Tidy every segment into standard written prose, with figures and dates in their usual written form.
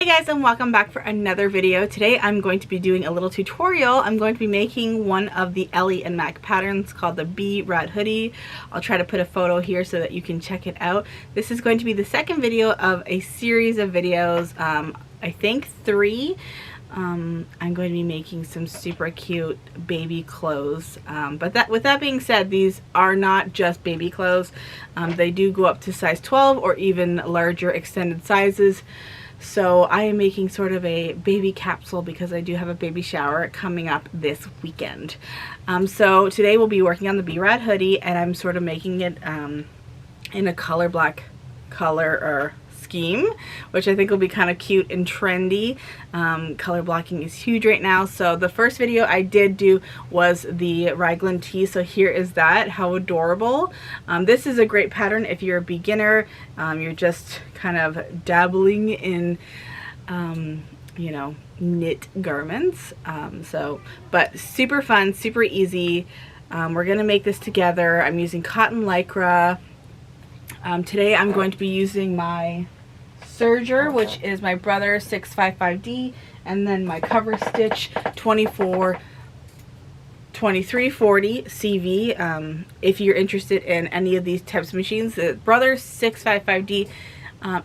Hey guys, and welcome back for another video. Today I'm going to be doing a little tutorial. I'm going to be making one of the Ellie and Mac patterns called the Rad Hoodie. I'll try to put a photo here so that you can check it out. This is going to be the second video of a series of videos, I think 3. I'm going to be making some super cute baby clothes, but with that being said, these are not just baby clothes. They do go up to size 12 or even larger extended sizes. So I am making sort of a baby capsule because I do have a baby shower coming up this weekend. So today we'll be working on the Rad Hoodie, and I'm sort of making it in a color black color or scheme, which I think will be kind of cute and trendy. Color blocking is huge right now. So the first video I did do was the raglan tee, so here is that. How adorable. This is a great pattern if you're a beginner, you're just kind of dabbling in you know, knit garments. But super fun, super easy. We're gonna make this together. I'm using cotton lycra. Today I'm going to be using my serger, which is my brother's 655D, and then my cover stitch 2340 CV. If you're interested in any of these types of machines, the brother's 655D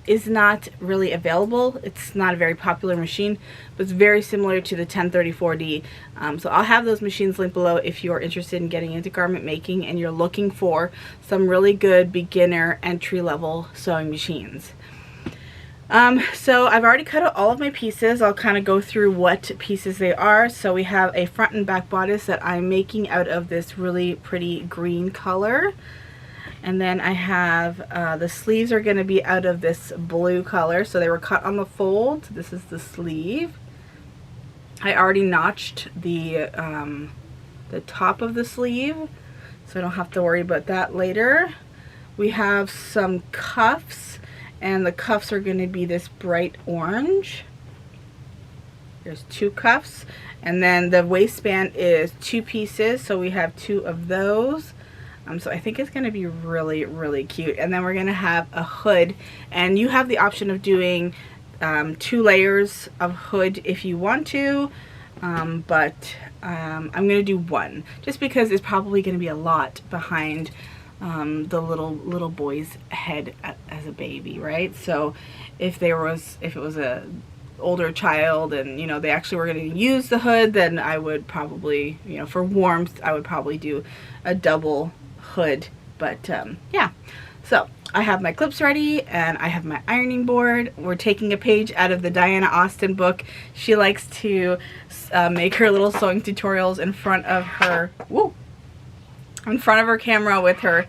is not really available. It's not a very popular machine, but it's very similar to the 1034D. So I'll have those machines linked below if you're interested in getting into garment making and you're looking for some really good beginner entry-level sewing machines. So I've already cut out all of my pieces. I'll kind of go through what pieces they are. So we have a front and back bodice that I'm making out of this really pretty green color. And then I have the sleeves are going to be out of this blue color. So they were cut on the fold. This is the sleeve. I already notched the top of the sleeve, so I don't have to worry about that later. We have some cuffs, and the cuffs are going to be this bright orange. There's 2 cuffs, and then the waistband is 2 pieces, so we have 2 of those. So I think it's going to be really, really cute. And then we're going to have a hood, and you have the option of doing 2 layers of hood if you want to, but I'm going to do 1, just because it's probably going to be a lot behind the little boy's head as a baby, right? So if it was a older child and, you know, they actually were going to use the hood, then I would probably, you know, for warmth, I would probably do a double hood. But yeah, so I have my clips ready and I have my ironing board. We're taking a page out of the Diana Austin book. She likes to make her little sewing tutorials in front of her camera with her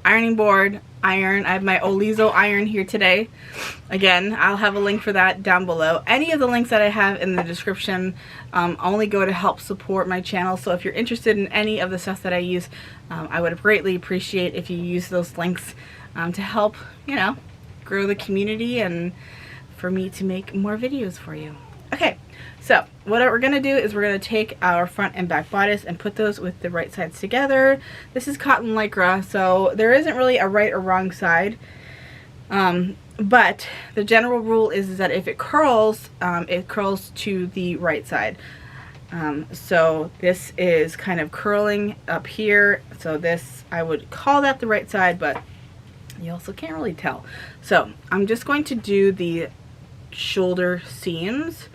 ironing board, iron. I have my Olizo iron here today. Again, I'll have a link for that down below. Any of the links that I have in the description only go to help support my channel. So if you're interested in any of the stuff that I use, I would greatly appreciate if you use those links to help, you know, grow the community and for me to make more videos for you. Okay, so what we're going to do is we're going to take our front and back bodice and put those with the right sides together. This is cotton lycra, so there isn't really a right or wrong side. But the general rule is that if it curls to the right side. So this is kind of curling up here. So this, I would call that the right side, but you also can't really tell. So I'm just going to do the shoulder seams.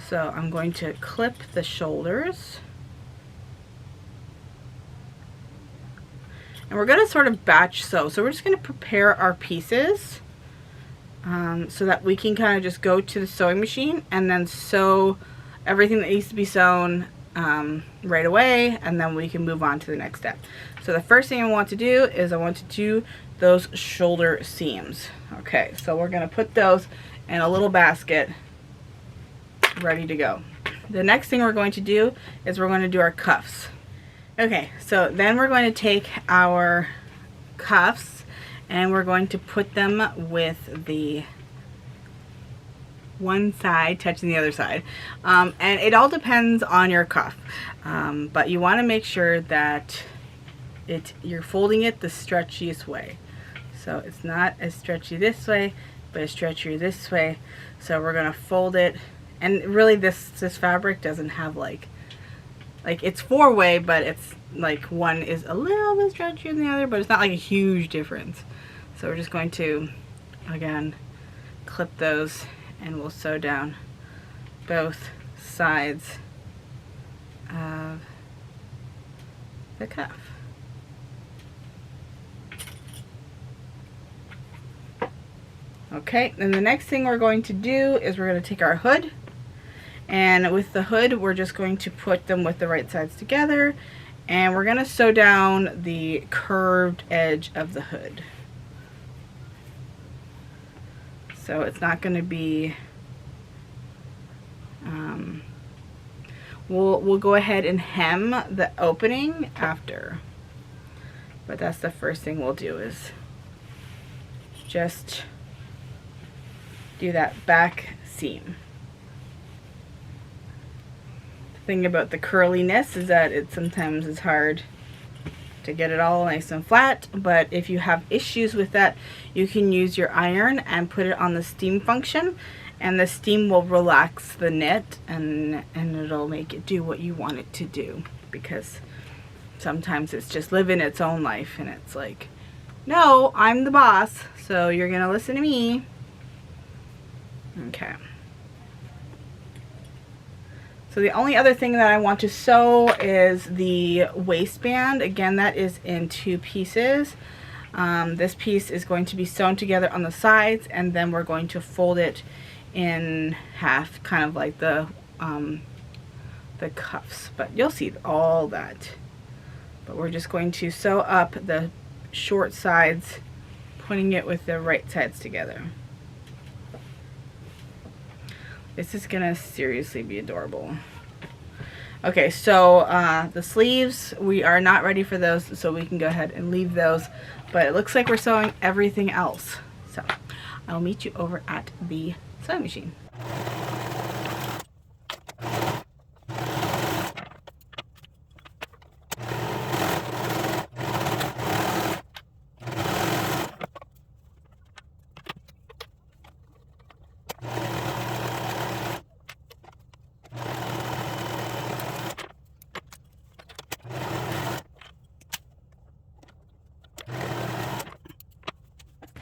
So I'm going to clip the shoulders. And we're going to sort of batch sew. So we're just going to prepare our pieces so that we can kind of just go to the sewing machine and then sew everything that needs to be sewn right away, and then we can move on to the next step. So the first thing I want to do is I want to do those shoulder seams. Okay, so we're going to put those in a little basket ready to go. The next thing we're going to do is we're going to do our cuffs. Okay, so then we're going to take our cuffs and we're going to put them with the one side touching the other side, and it all depends on your cuff, but you want to make sure that you're folding it the stretchiest way. So it's not as stretchy this way but it's stretchier this way. So we're gonna fold it, and really this fabric doesn't have like it's 4-way, but it's like one is a little bit stretchier than the other, but it's not like a huge difference. So we're just going to, again, clip those, and we'll sew down both sides of the cuff. Okay, and the next thing we're going to do is we're going to take our hood, and with the hood we're just going to put them with the right sides together, and we're going to sew down the curved edge of the hood. So it's not going to be, we'll go ahead and hem the opening after, but that's the first thing we'll do, is just do that back seam. The thing about the curliness is that it sometimes is hard to get it all nice and flat, but if you have issues with that, you can use your iron and put it on the steam function, and the steam will relax the knit, and it'll make it do what you want it to do, because sometimes it's just living its own life, and it's like, no, I'm the boss, so you're gonna listen to me. Okay. So the only other thing that I want to sew is the waistband. Again, that is in 2 pieces. This piece is going to be sewn together on the sides, and then we're going to fold it in half, kind of like the cuffs. But you'll see all that. But we're just going to sew up the short sides, putting it with the right sides together. This is gonna seriously be adorable. Okay, so the sleeves, we are not ready for those, so we can go ahead and leave those, but it looks like we're sewing everything else. So I'll meet you over at the sewing machine.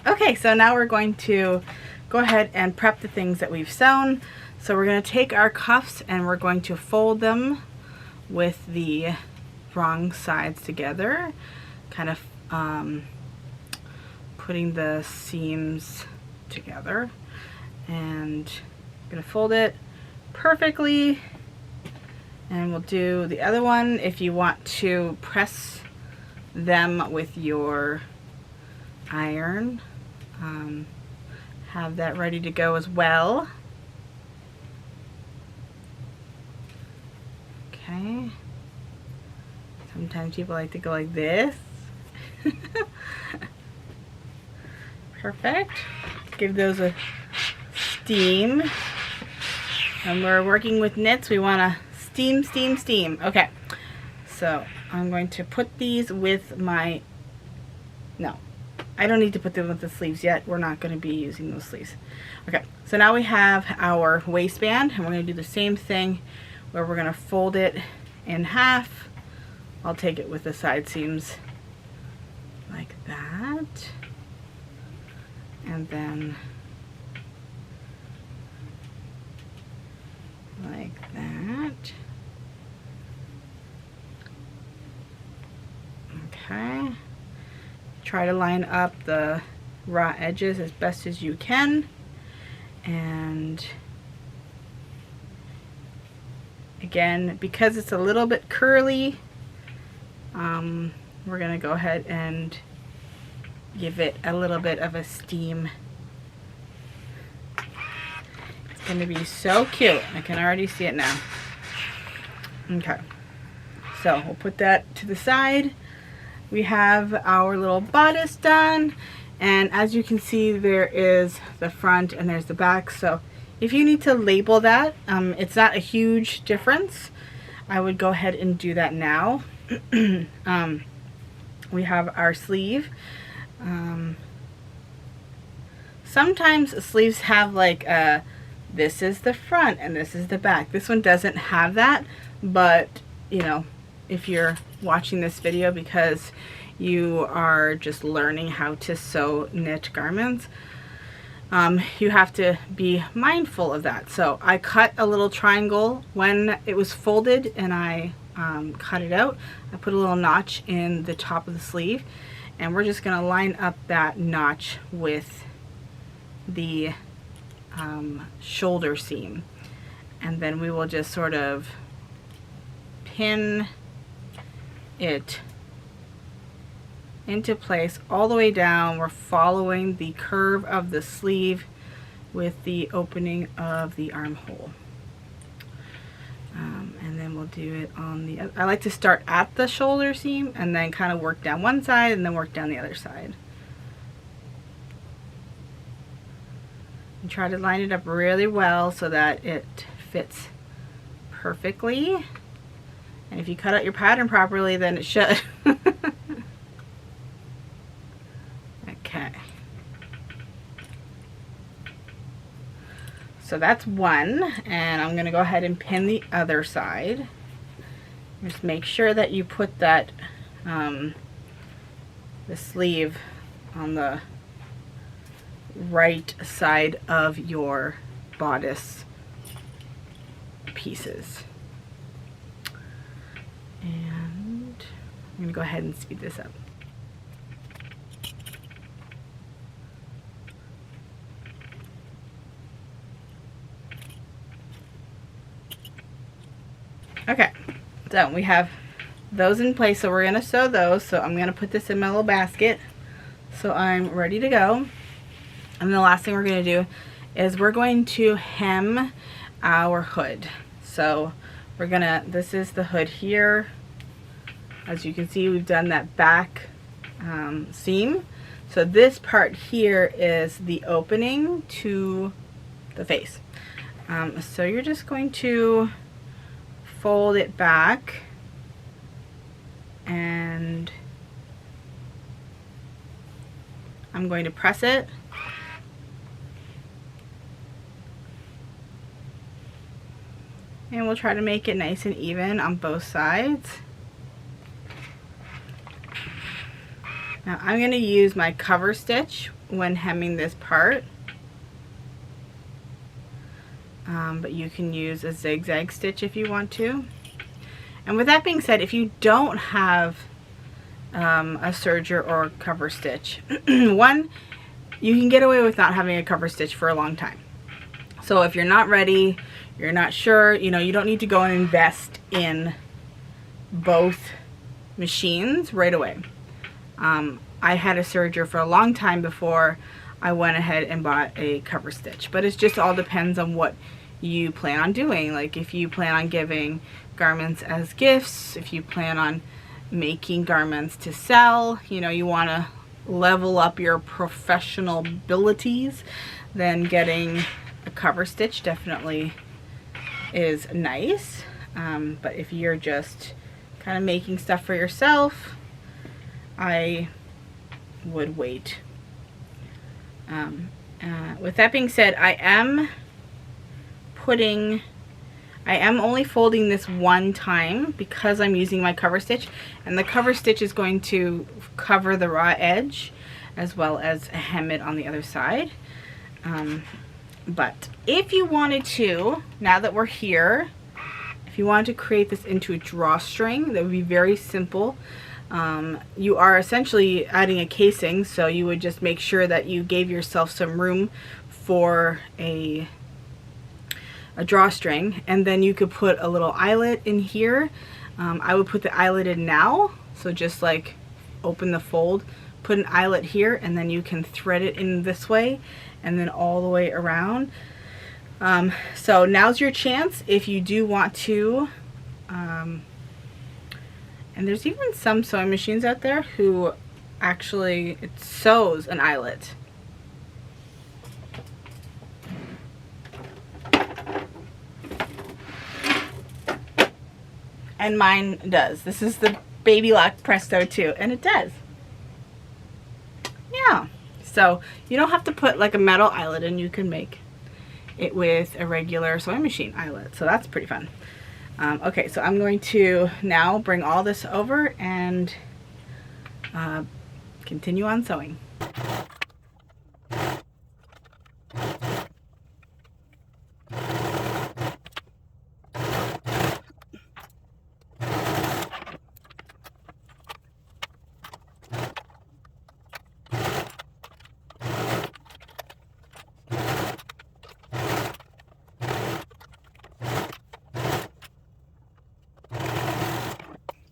Okay, so now we're going to go ahead and prep the things that we've sewn. So we're going to take our cuffs and we're going to fold them with the wrong sides together, kind of putting the seams together, and I'm going to fold it perfectly, and we'll do the other one. If you want to press them with your iron, have that ready to go as well. Okay. Sometimes people like to go like this. Perfect. Give those a steam. And we're working with knits, we want to steam, steam, steam. Okay. So I'm going to put these with my, no, I don't need to put them with the sleeves yet. We're not going to be using those sleeves. Okay, so now we have our waistband, and we're going to do the same thing where we're going to fold it in half. I'll take it with the side seams like that, and then like that. Okay. Try to line up the raw edges as best as you can, and again, because it's a little bit curly, we're gonna go ahead and give it a little bit of a steam. It's gonna be so cute. I can already see it now. Okay, so we'll put that to the side. We have our little bodice done, and as you can see, there is the front and there's the back. So if you need to label that, it's not a huge difference. I would go ahead and do that now. We have our sleeve. Sometimes sleeves have like this is the front and this is the back. This one doesn't have that, but you know, if you're watching this video because you are just learning how to sew knit garments, you have to be mindful of that. So I cut a little triangle when it was folded, and I cut it out. I put a little notch in the top of the sleeve, and we're just going to line up that notch with the shoulder seam, and then we will just sort of pin it into place all the way down. We're following the curve of the sleeve with the opening of the armhole. And then we'll do it on the other. I like to start at the shoulder seam and then kind of work down one side and then work down the other side. And try to line it up really well so that it fits perfectly. And if you cut out your pattern properly, then it should. Okay. So that's one, and I'm going to go ahead and pin the other side. Just make sure that you put that the sleeve on the right side of your bodice pieces. And I'm going to go ahead and speed this up. Okay, so we have those in place, so we're going to sew those. So I'm going to put this in my little basket so I'm ready to go. And the last thing we're going to do is we're going to hem our hood. So we're going to, this is the hood here. As you can see, we've done that back seam. So this part here is the opening to the face. So you're just going to fold it back, and I'm going to press it. And we'll try to make it nice and even on both sides. Now I'm going to use my cover stitch when hemming this part. But you can use a zigzag stitch if you want to. And with that being said, if you don't have a serger or cover stitch, one, you can get away with not having a cover stitch for a long time. So if you're not ready, you're not sure, you know, you don't need to go and invest in both machines right away. I had a serger for a long time before I went ahead and bought a cover stitch, but it just all depends on what you plan on doing. Like if you plan on giving garments as gifts, if you plan on making garments to sell, you know, you want to level up your professional abilities, then getting a cover stitch definitely is nice. But if you're just kind of making stuff for yourself, I would wait. With that being said, I am only folding this one time because I'm using my cover stitch, and the cover stitch is going to cover the raw edge as well as hem it on the other side. But if you wanted to, now that we're here, if you wanted to create this into a drawstring, that would be very simple. You are essentially adding a casing, so you would just make sure that you gave yourself some room for a drawstring, and then you could put a little eyelet in here. I would put the eyelet in now, so just like open the fold, put an eyelet here, and then you can thread it in this way and then all the way around. So now's your chance if you do want to. And there's even some sewing machines out there who actually, it sews an eyelet. And mine does. This is the Baby Lock Presto 2, and it does. Yeah. So you don't have to put like a metal eyelet in, you can make it with a regular sewing machine eyelet. So that's pretty fun. Okay, so I'm going to now bring all this over and continue on sewing.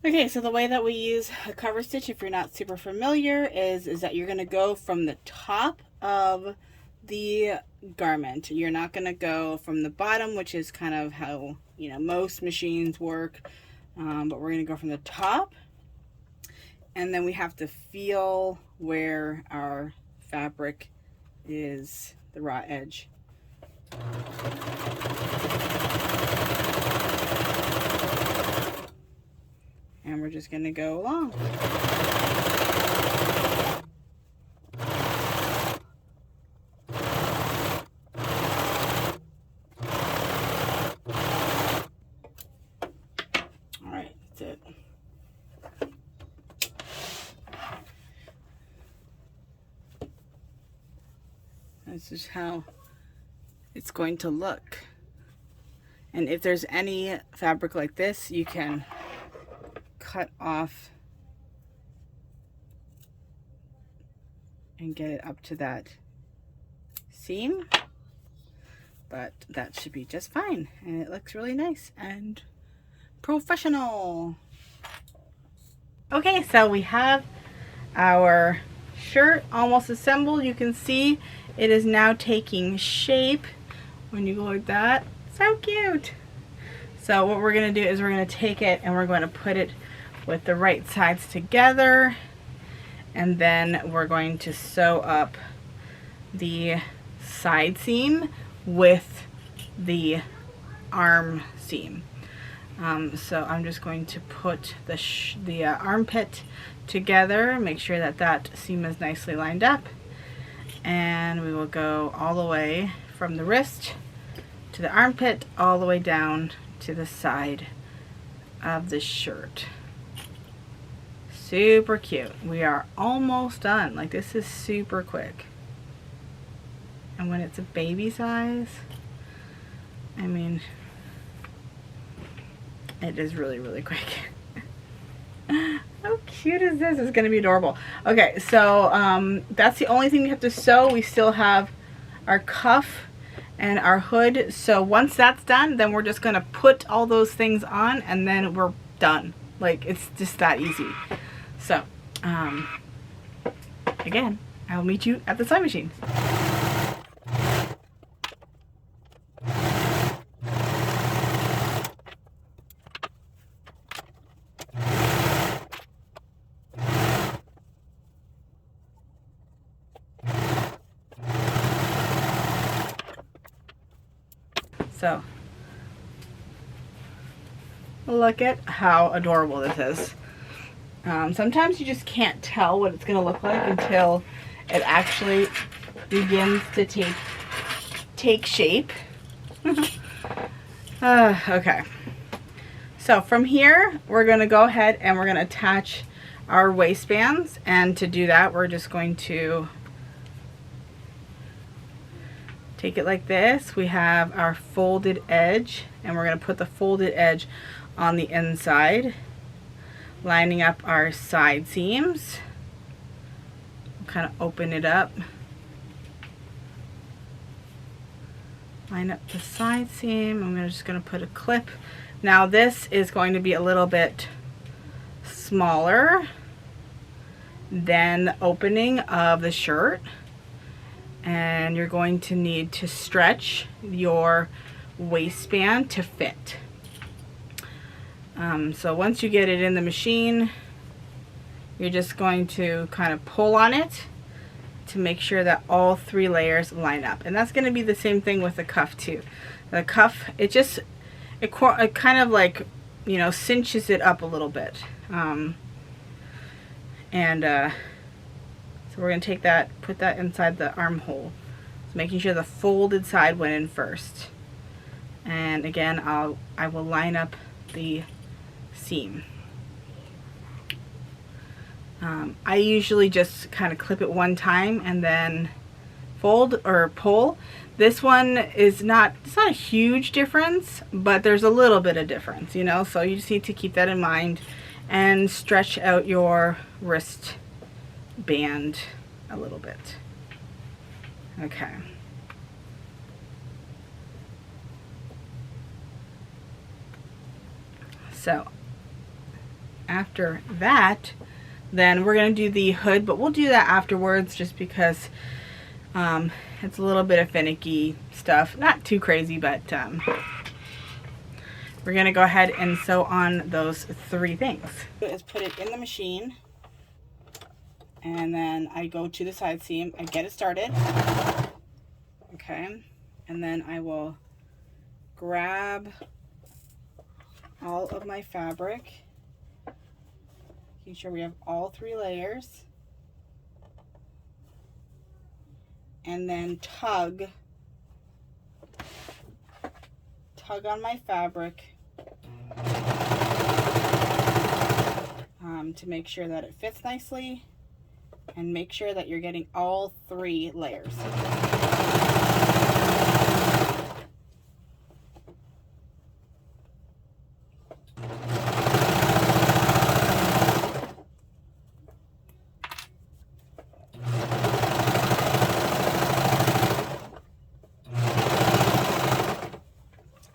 Okay, so the way that we use a cover stitch, if you're not super familiar, is that you're going to go from the top of the garment. You're not going to go from the bottom, which is kind of how, you know, most machines work. But we're going to go from the top, and then we have to feel where our fabric is, the raw edge. And we're just going to go along. All right, that's it. This is how it's going to look. And if there's any fabric like this, you can cut off and get it up to that seam, but that should be just fine, and it looks really nice and professional. Okay, so we have our shirt almost assembled. You can see it is now taking shape when you go like that. So cute. So what we're going to do is we're going to take it and we're going to put it with the right sides together, and then we're going to sew up the side seam with the arm seam. So I'm just going to put the armpit together, make sure that that seam is nicely lined up, and we will go all the way from the wrist to the armpit, all the way down to the side of the shirt. Super cute. We are almost done. Like, this is super quick. And when it's a baby size, I mean, it is really, really quick. How cute is this? It's going to be adorable. Okay, so that's the only thing we have to sew. We still have our cuff and our hood. So once that's done, then we're just going to put all those things on, and then we're done. Like, it's just that easy. So, again, I will meet you at the sewing machine. So, look at how adorable this is. Sometimes you just can't tell what it's going to look like until it actually begins to take shape. Okay. So from here, we're going to go ahead and we're going to attach our waistbands. And to do that, we're just going to take it like this. We have our folded edge, and we're going to put the folded edge on the inside, lining up our side seams. Kind of open it up, line up the side seam. I'm just going to put a clip. Now this is going to be a little bit smaller than the opening of the shirt, and you're going to need to stretch your waistband to fit. So once you get it in the machine, you're just going to kind of pull on it to make sure that all 3 layers line up. And that's going to be the same thing with the cuff too. The cuff, it kind of like, you know, cinches it up a little bit. So So we're going to take that, put that inside the armhole. So making sure the folded side went in first. And again, I will line up the seam. I usually just kind of clip it one time and then fold or pull. This one is not, it's not a huge difference, but there's a little bit of difference, you know, so you just need to keep that in mind and stretch out your wrist band a little bit. Okay. So after that, then we're going to do the hood, but we'll do that afterwards just because it's a little bit of finicky stuff. Not too crazy, but we're going to go ahead and sew on those 3 things. Is put it in the machine, and then I go to the side seam, I get it started. Okay, and then I will grab all of my fabric, making sure we have all 3 layers, and then tug on my fabric to make sure that it fits nicely, and make sure that you're getting all 3 layers.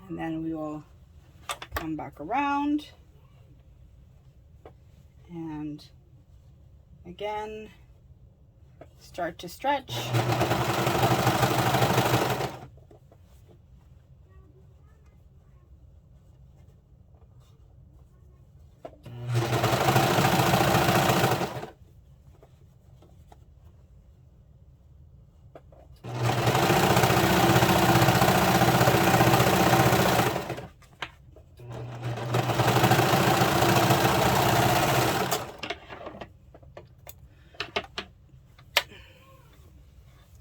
And then we will come back around and again start to stretch.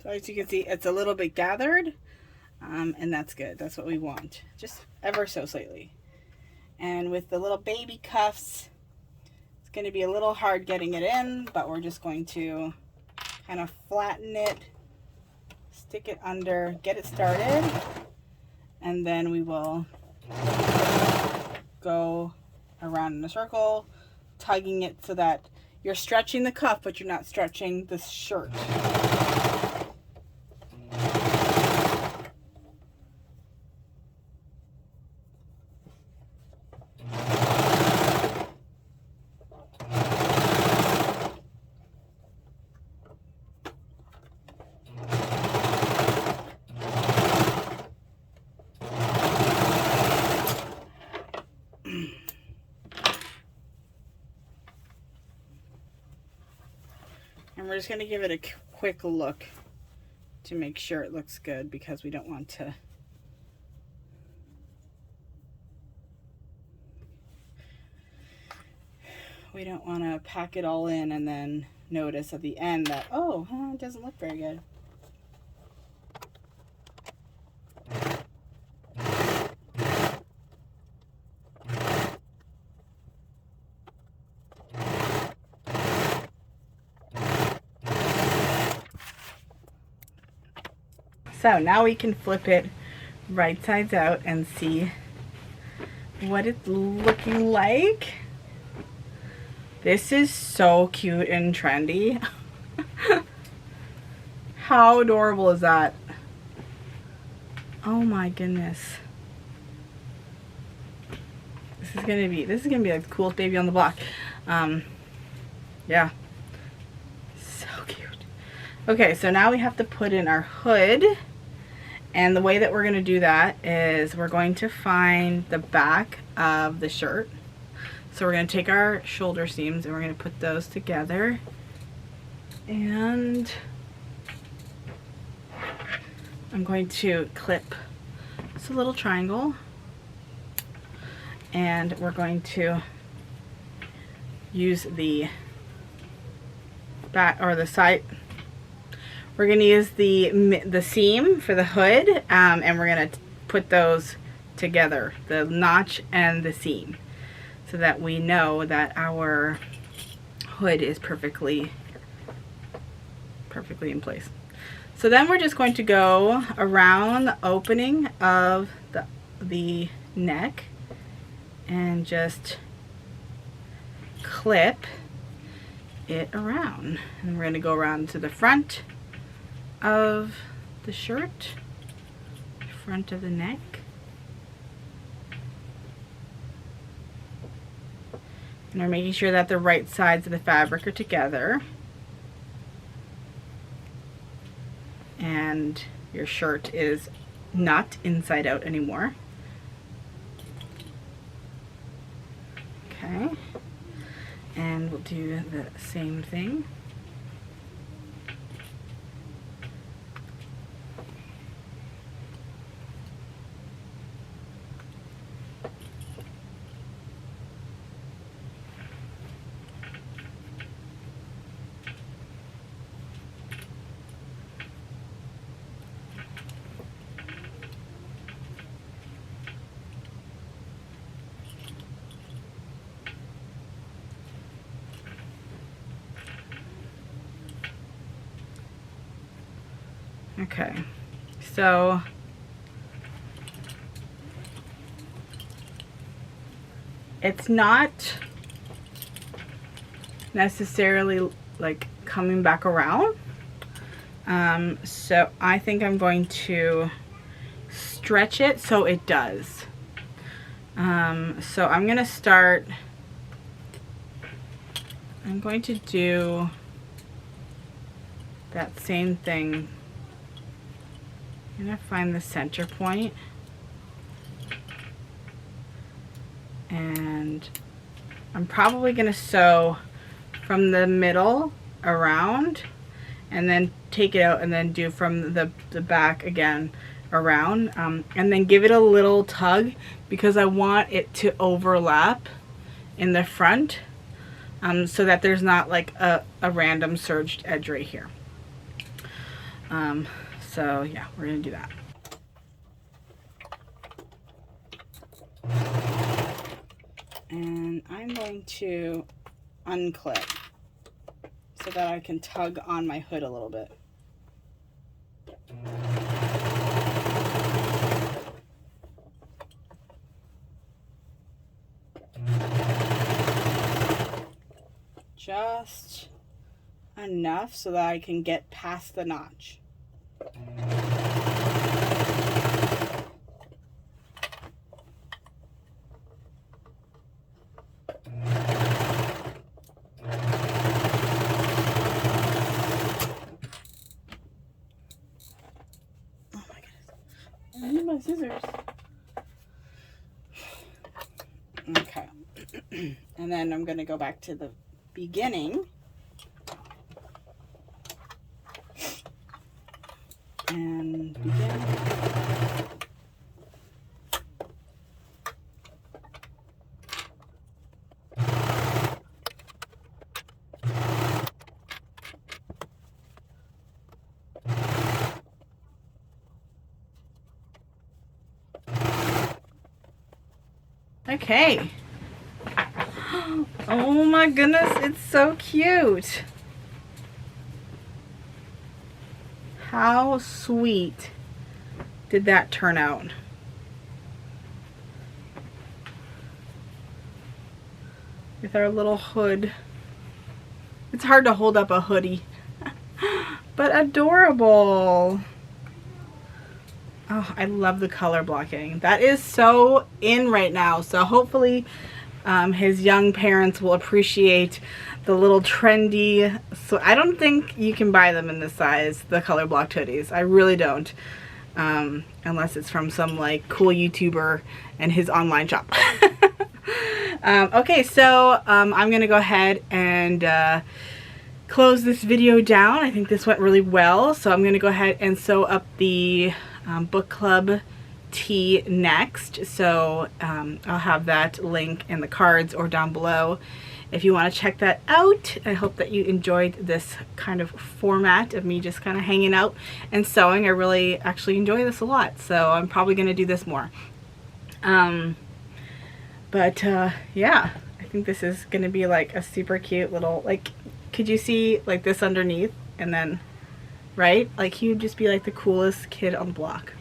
So as you can see, it's a little bit gathered, and that's good. That's what we want, just ever so slightly. And with the little baby cuffs, it's going to be a little hard getting it in, but we're just going to kind of flatten it, stick it under, get it started, and then we will go around in a circle, tugging it so that you're stretching the cuff, but you're not stretching the shirt. And we're just going to give it a quick look to make sure it looks good, because we don't want to pack it all in and then notice at the end that, oh, it doesn't look very good. So now we can flip it right sides out and see what it's looking like. This is so cute and trendy. How adorable is that? Oh my goodness. This is gonna be like the coolest baby on the block. Yeah. So cute. Okay, so now we have to put in our hood. And the way that we're going to do that is we're going to find the back of the shirt. So we're going to take our shoulder seams and we're going to put those together. And I'm going to clip just a little triangle. And we're going to use the back or the side. We're going to use the seam for the hood, and we're going to put those together, the notch and the seam, so that we know that our hood is perfectly in place. So then we're just going to go around the opening of the neck and just clip it around. And we're going to go around to the front of the shirt, front of the neck. And we're making sure that the right sides of the fabric are together. And your shirt is not inside out anymore. Okay. And we'll do the same thing. Okay, so it's not necessarily like coming back around. So I think I'm going to stretch it so it does. So I'm going to start, I'm going to do that same thing. I'm going to find the center point, and I'm probably going to sew from the middle around and then take it out and then do from the back again around, and then give it a little tug because I want it to overlap in the front, so that there's not like a random serged edge right here. So yeah, we're gonna do that. And I'm going to unclip so that I can tug on my hood a little bit. Just enough so that I can get past the notch. Oh my goodness. I need my scissors. Okay. And then I'm going to go back to the beginning. And begin. Okay. Oh my goodness, it's so cute. How sweet did that turn out? With our little hood. It's hard to hold up a hoodie, but adorable. Oh, I love the color blocking. That is so in right now. So hopefully his young parents will appreciate the little trendy. So I don't think you can buy them in this size, the color blocked hoodies. I really don't. Unless it's from some like cool YouTuber and his online shop. Okay, so I'm gonna go ahead and close this video down. I think this went really well. So I'm gonna go ahead and sew up the book club tea next. So I'll have that link in the cards or down below if you want to check that out. I hope that you enjoyed this kind of format of me just kind of hanging out and sewing. I really actually enjoy this a lot, so I'm probably going to do this more. Yeah, I think this is going to be like a super cute little, like, could you see like this underneath, and then, right, like he would just be like the coolest kid on the block.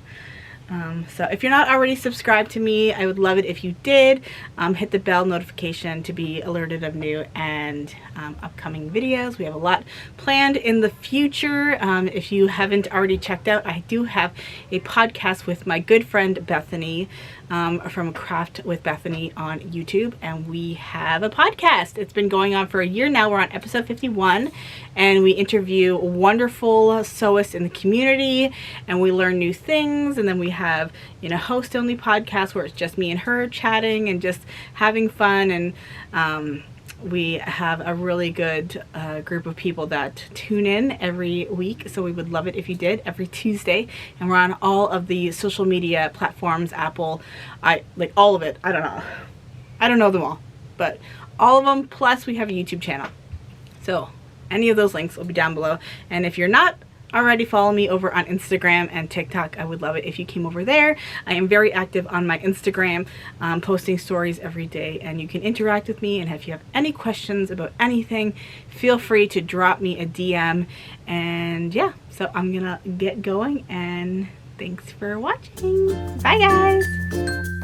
So if you're not already subscribed to me, I would love it if you did. Hit the bell notification to be alerted of new and upcoming videos. We have a lot planned in the future. If you haven't already checked out, I do have a podcast with my good friend Bethany from Craft with Bethany on YouTube, and we have a podcast. It's been going on for a year now. We're on episode 51, and we interview wonderful sewists in the community, and we learn new things. And then we have, you know, host-only podcast where it's just me and her chatting and just having fun. And we have a really good group of people that tune in every week, so we would love it if you did, every Tuesday. And we're on all of the social media platforms, Apple, like all of it. I don't know them all, but all of them, plus we have a YouTube channel. So any of those links will be down below. And if you're not already follow me over on Instagram and TikTok, I would love it if you came over there. I am very active on my Instagram, posting stories every day, and you can interact with me. And if you have any questions about anything, feel free to drop me a DM. And yeah, so I'm gonna get going, and thanks for watching. Bye guys.